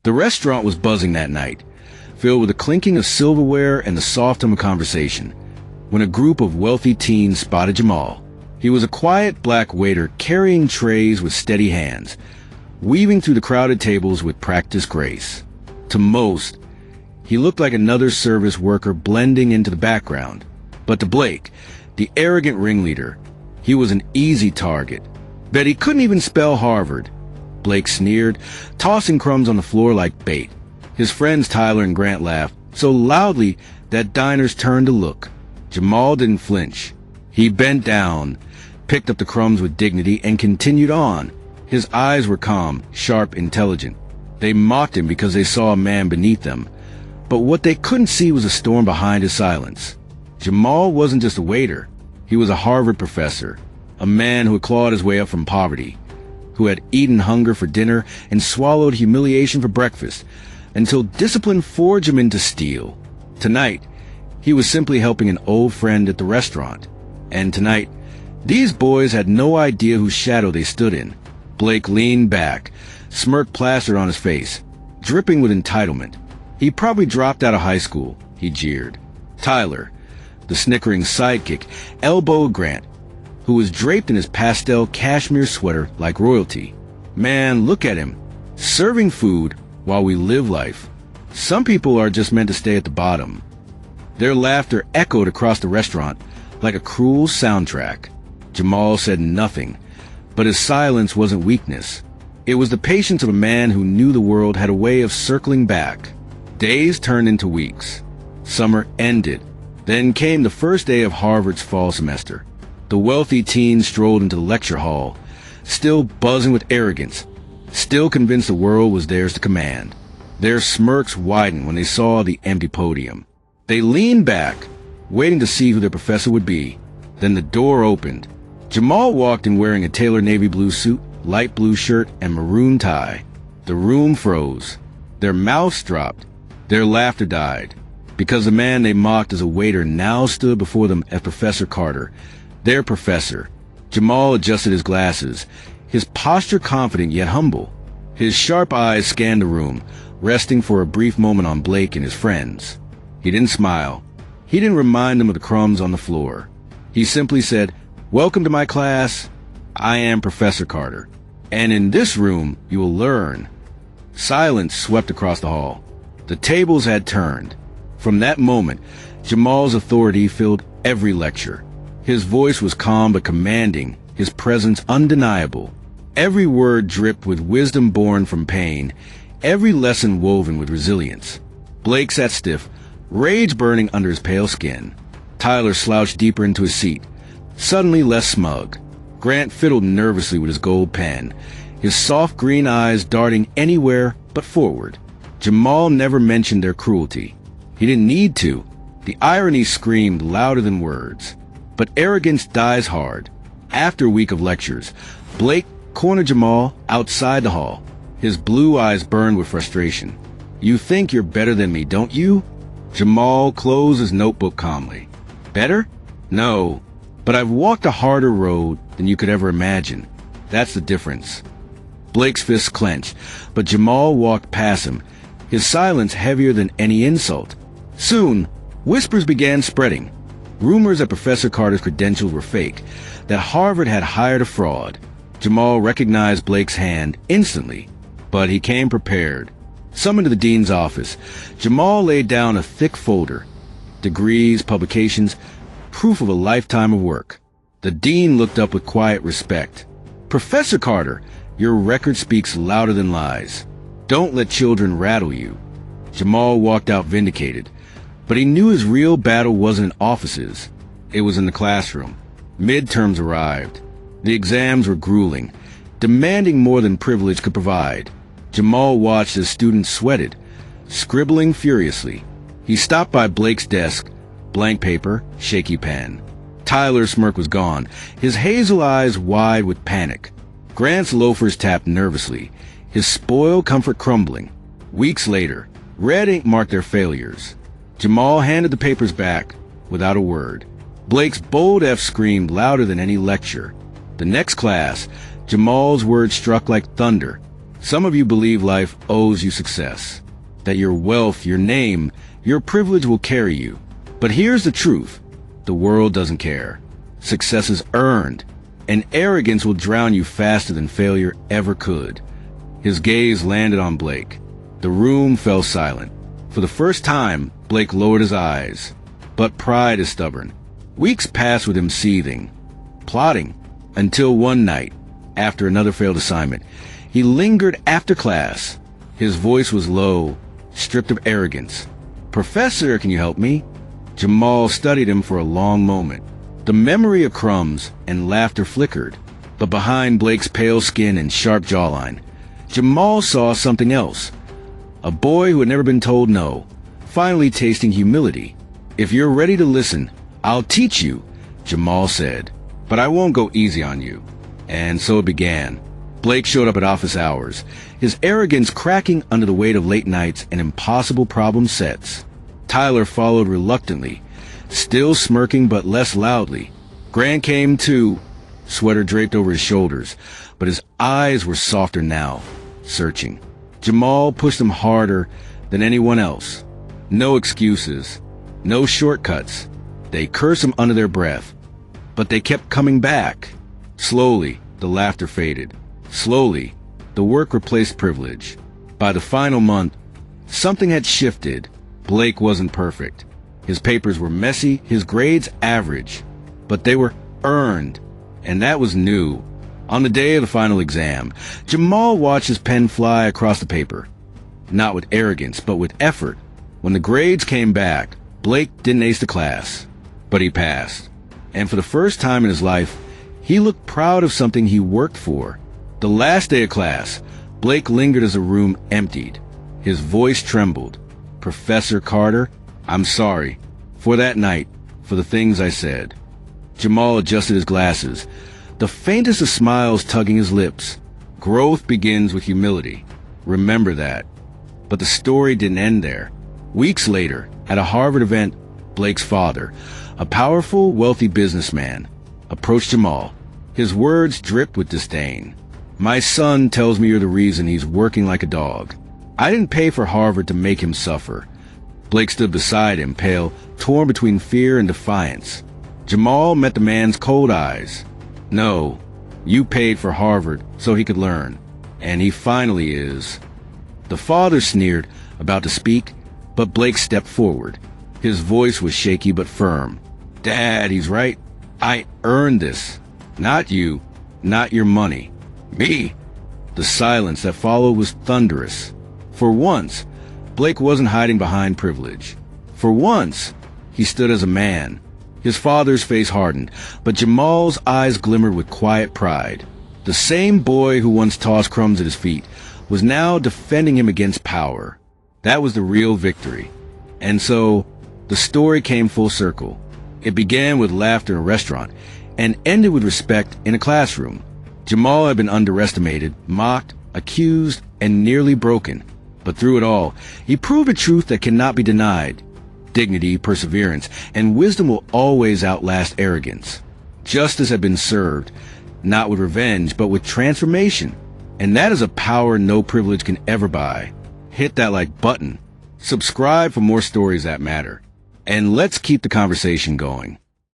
The restaurant was buzzing that night, filled with the clinking of silverware and the soft hum of conversation, when a group of wealthy teens spotted Jamal. He was a quiet black waiter carrying trays with steady hands, weaving through the crowded tables with practiced grace. To most, he looked like another service worker blending into the background. But to Blake, the arrogant ringleader, he was an easy target. Bet he couldn't even spell Harvard. Blake sneered, tossing crumbs on the floor like bait. His friends Tyler and Grant laughed so loudly that diners turned to look. Jamal didn't flinch. He bent down, picked up the crumbs with dignity, and continued on. His eyes were calm, sharp, intelligent. They mocked him because they saw a man beneath them. But what they couldn't see was a storm behind his silence. Jamal wasn't just a waiter. He was a Harvard professor, a man who had clawed his way up from poverty, who had eaten hunger for dinner and swallowed humiliation for breakfast, until discipline forged him into steel. Tonight, he was simply helping an old friend at the restaurant. And tonight, these boys had no idea whose shadow they stood in. Blake leaned back, smirk plastered on his face, dripping with entitlement. He probably dropped out of high school, he jeered. Tyler, the snickering sidekick, elbowed Grant, who was draped in his pastel cashmere sweater like royalty. Man, look at him, serving food while we live life. Some people are just meant to stay at the bottom. Their laughter echoed across the restaurant like a cruel soundtrack. Jamal said nothing, but his silence wasn't weakness. It was the patience of a man who knew the world had a way of circling back. Days turned into weeks. Summer ended. Then came the first day of Harvard's fall semester. The wealthy teens strolled into the lecture hall, still buzzing with arrogance, still convinced the world was theirs to command. Their smirks widened when they saw the empty podium. They leaned back, waiting to see who their professor would be. Then the door opened. Jamal walked in wearing a tailored navy blue suit, light blue shirt, and maroon tie. The room froze. Their mouths dropped. Their laughter died. Because the man they mocked as a waiter now stood before them as Professor Carter, their professor. Jamal adjusted his glasses, his posture confident yet humble. His sharp eyes scanned the room, resting for a brief moment on Blake and his friends. He didn't smile. He didn't remind them of the crumbs on the floor. He simply said, "Welcome to my class. I am Professor Carter. And in this room, you will learn." Silence swept across the hall. The tables had turned. From that moment, Jamal's authority filled every lecture. His voice was calm but commanding, his presence undeniable. Every word dripped with wisdom born from pain, every lesson woven with resilience. Blake sat stiff, rage burning under his pale skin. Tyler slouched deeper into his seat, suddenly less smug. Grant fiddled nervously with his gold pen, his soft green eyes darting anywhere but forward. Jamal never mentioned their cruelty. He didn't need to. The irony screamed louder than words. But arrogance dies hard. After a week of lectures, Blake cornered Jamal outside the hall. His blue eyes burned with frustration. "You think you're better than me, don't you?" Jamal closed his notebook calmly. "Better? No. But I've walked a harder road than you could ever imagine. That's the difference." Blake's fists clenched, but Jamal walked past him, his silence heavier than any insult. Soon, whispers began spreading. Rumors that Professor Carter's credentials were fake, that Harvard had hired a fraud. Jamal recognized Blake's hand instantly, but he came prepared. Summoned to the dean's office, Jamal laid down a thick folder. Degrees, publications, proof of a lifetime of work. The dean looked up with quiet respect. "Professor Carter, your record speaks louder than lies. Don't let children rattle you." Jamal walked out vindicated, but he knew his real battle wasn't in offices. It was in the classroom. Midterms arrived. The exams were grueling, demanding more than privilege could provide. Jamal watched as students sweated, scribbling furiously. He stopped by Blake's desk, blank paper, shaky pen. Tyler's smirk was gone, his hazel eyes wide with panic. Grant's loafers tapped nervously, his spoiled comfort crumbling. Weeks later, red ink marked their failures. Jamal handed the papers back without a word. Blake's bold F screamed louder than any lecture. The next class, Jamal's words struck like thunder. Some of you believe life owes you success, that your wealth, your name, your privilege will carry you. But here's the truth. The world doesn't care. Success is earned, and arrogance will drown you faster than failure ever could. His gaze landed on Blake. The room fell silent. For the first time, Blake lowered his eyes. But pride is stubborn. Weeks passed with him seething, plotting, until one night, after another failed assignment, he lingered after class. His voice was low, stripped of arrogance. "Professor, can you help me?" Jamal studied him for a long moment. The memory of crumbs and laughter flickered, but behind Blake's pale skin and sharp jawline, Jamal saw something else. A boy who had never been told no, finally tasting humility. "If you're ready to listen, I'll teach you," Jamal said. "But I won't go easy on you." And so it began. Blake showed up at office hours, his arrogance cracking under the weight of late nights and impossible problem sets. Tyler followed reluctantly, still smirking but less loudly. Grant came too, sweater draped over his shoulders, but his eyes were softer now, searching. Jamal pushed him harder than anyone else. No excuses, no shortcuts. They cursed him under their breath, but they kept coming back. Slowly, the laughter faded. Slowly, the work replaced privilege. By the final month, something had shifted. Blake wasn't perfect. His papers were messy, his grades average, but they were earned, and that was new. On the day of the final exam, Jamal watched his pen fly across the paper. Not with arrogance, but with effort. When the grades came back, Blake didn't ace the class, but he passed. And for the first time in his life, he looked proud of something he worked for. The last day of class, Blake lingered as the room emptied. His voice trembled. "Professor Carter, I'm sorry. For that night, for the things I said." Jamal adjusted his glasses, the faintest of smiles tugging his lips. Growth begins with humility. Remember that. But the story didn't end there. Weeks later, at a Harvard event, Blake's father, a powerful, wealthy businessman, approached Jamal. His words dripped with disdain. "My son tells me you're the reason he's working like a dog. I didn't pay for Harvard to make him suffer." Blake stood beside him, pale, torn between fear and defiance. Jamal met the man's cold eyes. "No, you paid for Harvard so he could learn, and he finally is." The father sneered, about to speak, but Blake stepped forward. His voice was shaky but firm. "Dad, he's right. I earned this. Not you, not your money. Me." The silence that followed was thunderous. For once, Blake wasn't hiding behind privilege. For once, he stood as a man. His father's face hardened, but Jamal's eyes glimmered with quiet pride. The same boy who once tossed crumbs at his feet was now defending him against power. That was the real victory. And so, the story came full circle. It began with laughter in a restaurant and ended with respect in a classroom. Jamal had been underestimated, mocked, accused, and nearly broken. But through it all, he proved a truth that cannot be denied. Dignity, perseverance, and wisdom will always outlast arrogance. Justice had been served, not with revenge, but with transformation. And that is a power no privilege can ever buy. Hit that like button. Subscribe for more stories that matter. And let's keep the conversation going.